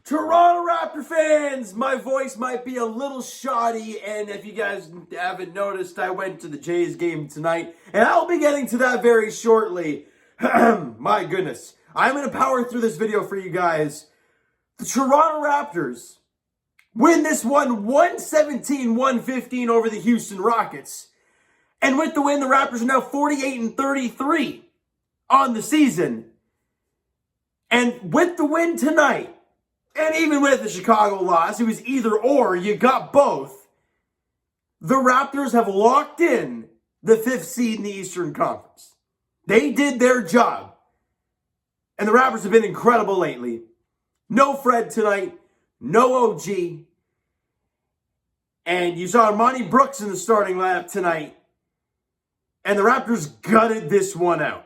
Toronto Raptor fans, my voice might be a little shoddy, and if you guys haven't noticed, I went to the Jays game tonight, and I'll be getting to that very shortly. My goodness. I'm going to power through this video for you guys. The Toronto Raptors win this one 117-115 over the Houston Rockets. And with the win, the Raptors are now 48-33 on the season. And with the win tonight, and even with the Chicago loss, it was either or, you got both. The Raptors have locked in the 5th seed in the Eastern Conference. They did their job. And the Raptors have been incredible lately. No Fred tonight, no OG. And you saw Monty Brooks in the starting lineup tonight. And the Raptors gutted this one out.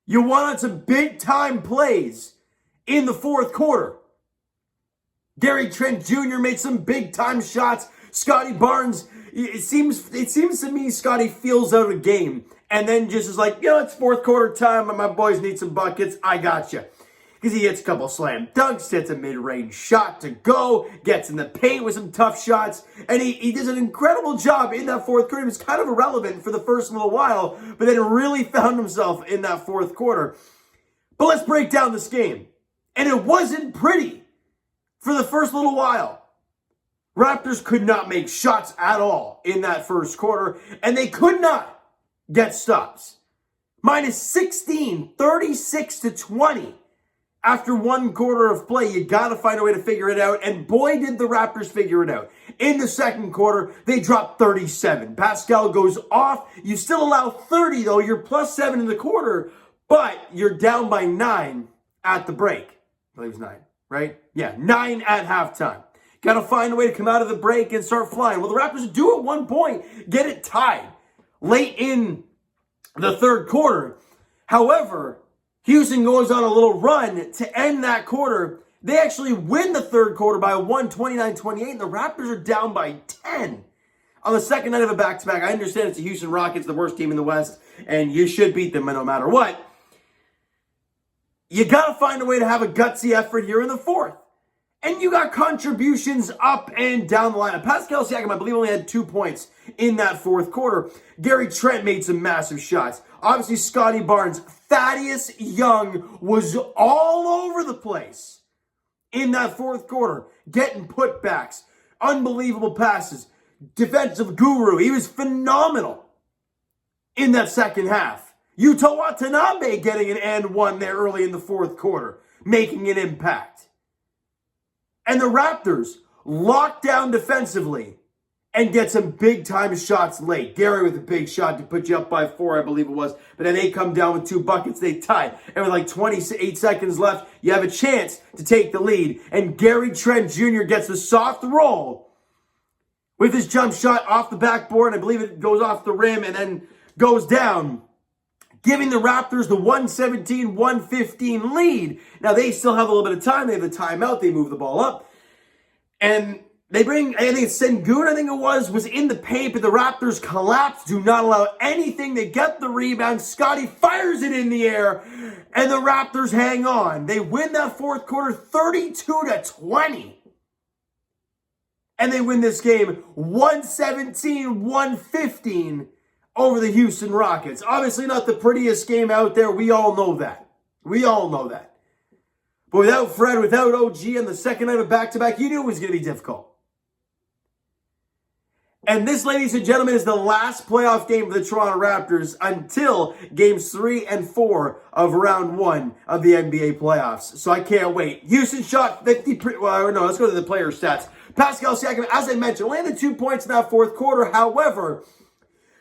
You wanted some big-time plays in the fourth quarter. Gary Trent Jr. made some big-time shots. Scotty Barnes, it seems to me Scotty feels out a game and then just is like, it's fourth quarter time and my boys need some buckets. I got you. Because he hits a couple slam dunks, hits a mid-range shot to go, gets in the paint with some tough shots, and he does an incredible job in that fourth quarter. He was kind of irrelevant for the first little while, but then really found himself in that fourth quarter. But let's break down this game. And it wasn't pretty for the first little while. Raptors could not make shots at all in that first quarter, and they could not get stops. Minus 16, 36-20. After one quarter of play, you got to find a way to figure it out. And boy, did the Raptors figure it out. In the second quarter, they dropped 37. Pascal goes off. You still allow 30, though. You're plus 7 in the quarter, but you're down by 9 at the break. I believe it was 9, right? Yeah, 9 at halftime. Got to find a way to come out of the break and start flying. Well, the Raptors do at one point get it tied late in the third quarter. However, Houston goes on a little run to end that quarter. They actually win the third quarter by 29-28, and the Raptors are down by 10 on the second night of a back-to-back. I understand it's the Houston Rockets, the worst team in the West, and you should beat them no matter what. You got to find a way to have a gutsy effort here in the fourth. And you got contributions up and down the line. Pascal Siakam, I believe, only had 2 points in that fourth quarter. Gary Trent made some massive shots. Obviously, Scotty Barnes. Thaddeus Young was all over the place in that fourth quarter, getting putbacks, unbelievable passes, defensive guru. He was phenomenal in that second half. Yuta Watanabe getting an and one there early in the fourth quarter, making an impact. And the Raptors locked down defensively and get some big-time shots late. Gary with a big shot to put you up by 4, I believe it was. But then they come down with 2 buckets. They tie. And with like 28 seconds left, you have a chance to take the lead. And Gary Trent Jr. gets the soft roll with his jump shot off the backboard. And I believe it goes off the rim and then goes down, giving the Raptors the 117-115 lead. Now, they still have a little bit of time. They have the timeout. They move the ball up. And they bring, I think it's Sengun, was in the paint, but the Raptors collapse, do not allow anything. They get the rebound. Scotty fires it in the air, and the Raptors hang on. They win that fourth quarter 32-20. And they win this game 117-115 over the Houston Rockets. Obviously not the prettiest game out there. We all know that. But without Fred, without OG on the second night of back-to-back, you knew it was going to be difficult. And this, ladies and gentlemen, is the last playoff game of the Toronto Raptors until games 3 and 4 of round 1 of the NBA playoffs. So I can't wait. Houston shot 50, let's go to the player stats. Pascal Siakam, as I mentioned, only had the 2 points in that fourth quarter. However,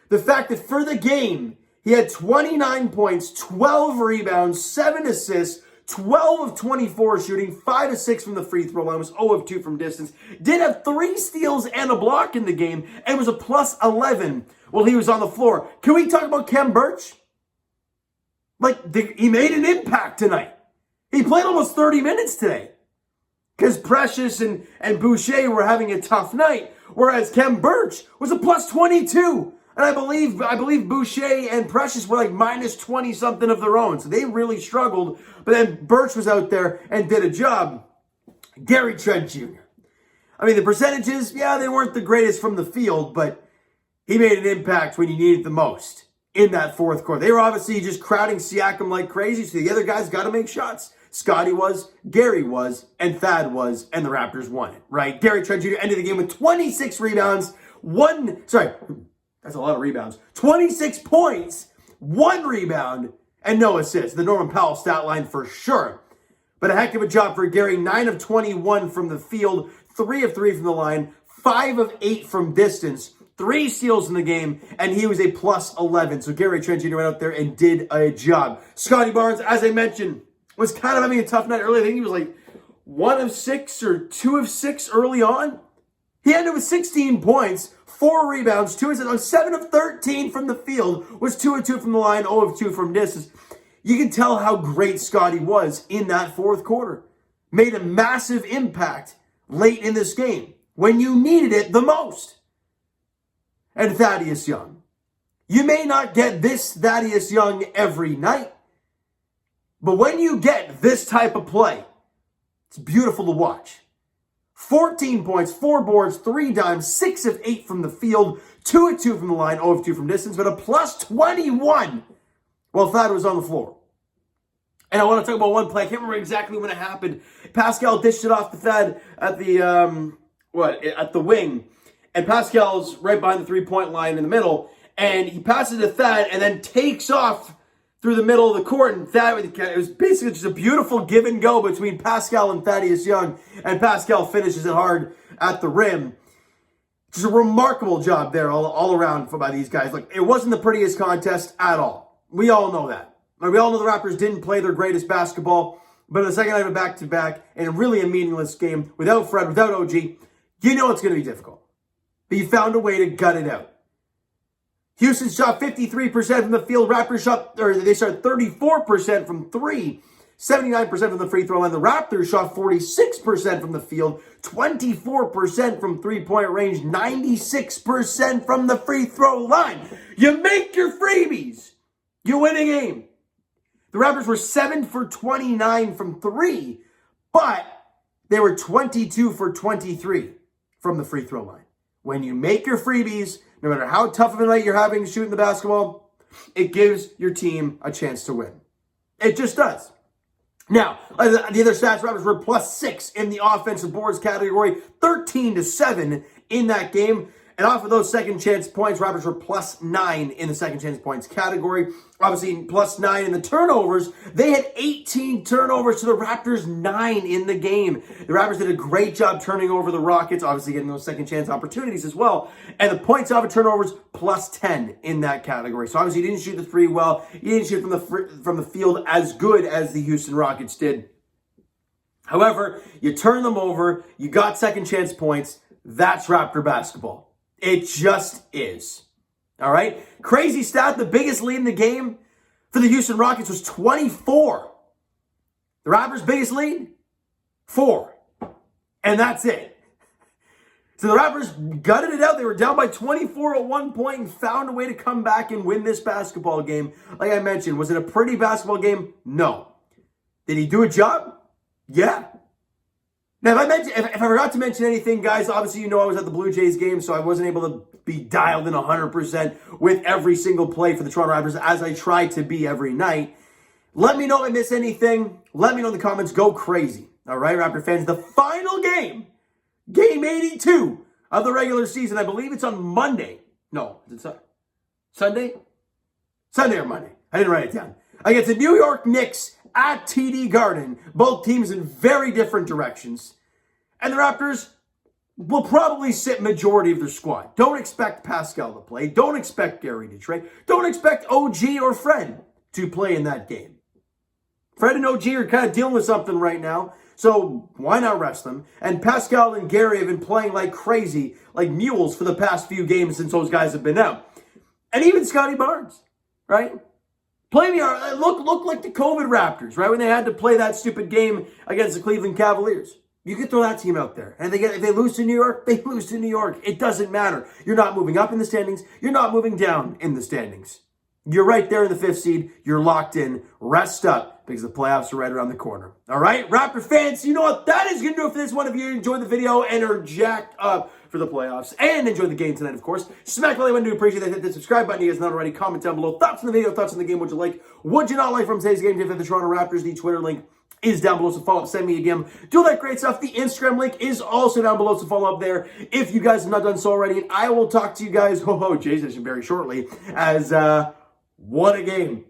the fact that for the game, he had 29 points, 12 rebounds, 7 assists, 12 of 24 shooting, 5 of 6 from the free throw line, was 0 of 2 from distance. Did have 3 steals and a block in the game, and was a plus 11 while he was on the floor. Can we talk about Khem Birch? He made an impact tonight. He played almost 30 minutes today. Because Precious and Boucher were having a tough night, whereas Khem Birch was a plus 22. And I believe Boucher and Precious were like minus 20-something of their own. So they really struggled. But then Birch was out there and did a job. Gary Trent Jr. I mean, the percentages, yeah, they weren't the greatest from the field, but he made an impact when you needed the most in that fourth quarter. They were obviously just crowding Siakam like crazy, so the other guys got to make shots. Scotty was, Gary was, and Thad was, and the Raptors won it, right? Gary Trent Jr. ended the game with 26 rebounds, that's a lot of rebounds, 26 points, 1 rebound, and no assists. The Norman Powell stat line for sure. But a heck of a job for Gary. 9 of 21 from the field, 3 of 3 from the line, 5 of 8 from distance, 3 steals in the game, and he was a plus 11. So Gary Trent Jr. went out there and did a job. Scotty Barnes, as I mentioned, was kind of having a tough night early. I think he was like 1 of 6 or 2 of 6 early on. He ended with 16 points, 4 rebounds, 2 assists, on 7 of 13 from the field, was 2 of 2 from the line, 0 of 2 from distance. You can tell how great Scotty was in that fourth quarter. Made a massive impact late in this game when you needed it the most. And Thaddeus Young. You may not get this Thaddeus Young every night, but when you get this type of play, it's beautiful to watch. 14 points, 4 boards, 3 dimes, 6 of 8 from the field, 2 of 2 from the line, 0 of 2 from distance, but a plus 21 while Thad was on the floor. And I want to talk about one play. I can't remember exactly when it happened. Pascal dished it off to Thad at the wing. And Pascal's right behind the three-point line in the middle. And he passes to Thad and then takes off through the middle of the court. And Thad, it was basically just a beautiful give and go between Pascal and Thaddeus Young. And Pascal finishes it hard at the rim. Just a remarkable job there all around by these guys. Like, it wasn't the prettiest contest at all. We all know that. Like, we all know the Raptors didn't play their greatest basketball. But in the second night of a back-to-back, and really a meaningless game, without Fred, without OG, you know it's going to be difficult. But you found a way to gut it out. Houston shot 53% from the field. Raptors shot 34% from 3, 79% from the free throw line. The Raptors shot 46% from the field, 24% from three-point range, 96% from the free throw line. You make your freebies. You win a game. The Raptors were 7 for 29 from 3, but they were 22 for 23 from the free throw line. When you make your freebies, no matter how tough of a night you're having shooting the basketball, it gives your team a chance to win. It just does. Now, the other stats, Raptors were plus 6 in the offensive boards category, 13-7 in that game. And off of those second chance points, Raptors were plus 9 in the second chance points category. Obviously, plus 9 in the turnovers. They had 18 turnovers to the Raptors' 9 in the game. The Raptors did a great job turning over the Rockets, obviously getting those second chance opportunities as well. And the points off of turnovers, plus 10 in that category. So obviously, you didn't shoot the three well. You didn't shoot from the field as good as the Houston Rockets did. However, you turn them over. You got second chance points. That's Raptor basketball. It just is. All right? Crazy stat, the biggest lead in the game for the Houston Rockets was 24. The Raptors' biggest lead? 4. And that's it. So the Raptors gutted it out. They were down by 24 at one point and found a way to come back and win this basketball game. Like I mentioned, was it a pretty basketball game? No. Did he do a job? Yeah. Now, if I forgot to mention anything, guys, obviously you know I was at the Blue Jays game, so I wasn't able to be dialed in 100% with every single play for the Toronto Raptors as I try to be every night. Let me know if I miss anything. Let me know in the comments. Go crazy. All right, Raptor fans, the final game, game 82 of the regular season. I believe it's on Monday. No, is it Sunday? Sunday or Monday. I didn't write it down. Against the New York Knicks at TD Garden. Both teams in very different directions. And the Raptors will probably sit majority of their squad. Don't expect Pascal to play. Don't expect Gary to trade. Don't expect OG or Fred to play in that game. Fred and OG are kind of dealing with something right now, so why not rest them? And Pascal and Gary have been playing like crazy, like mules for the past few games since those guys have been out. And even Scotty Barnes, right? Play me, look like the COVID Raptors, right? When they had to play that stupid game against the Cleveland Cavaliers. You could throw that team out there. And if they lose to New York, they lose to New York. It doesn't matter. You're not moving up in the standings. You're not moving down in the standings. you're right there in the 5th seed. You're locked in. Rest up because the playoffs are right around the corner. All right, Raptor fans, you know what? That is going to do it for this one. If you enjoyed the video and are jacked up for the playoffs and enjoyed the game tonight, of course, smack the like button. Do appreciate that. Hit the subscribe button. You guys not already. Comment down below. Thoughts on the video, thoughts on the game. Would you like? Would you not like from today's game? If the Toronto Raptors, the Twitter link is down below, so follow up, send me a DM, do all that great stuff. The Instagram link is also down below, so follow up there if you guys have not done so already. And I will talk to you guys, Jason, very shortly, as what a game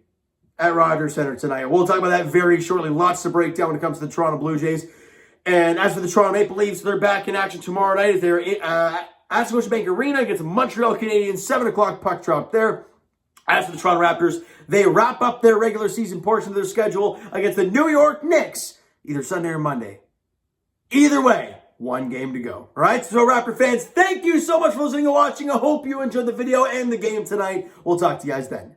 at Rogers Center tonight. We'll talk about that very shortly. Lots to break down when it comes to the Toronto Blue Jays. And as for the Toronto Maple Leafs, they're back in action tomorrow night. They're at Scotiabank Arena against the Montreal Canadiens, 7 o'clock puck drop there. As for the Toronto Raptors, they wrap up their regular season portion of their schedule against the New York Knicks, either Sunday or Monday. Either way, one game to go. All right, so Raptor fans, thank you so much for listening and watching. I hope you enjoyed the video and the game tonight. We'll talk to you guys then.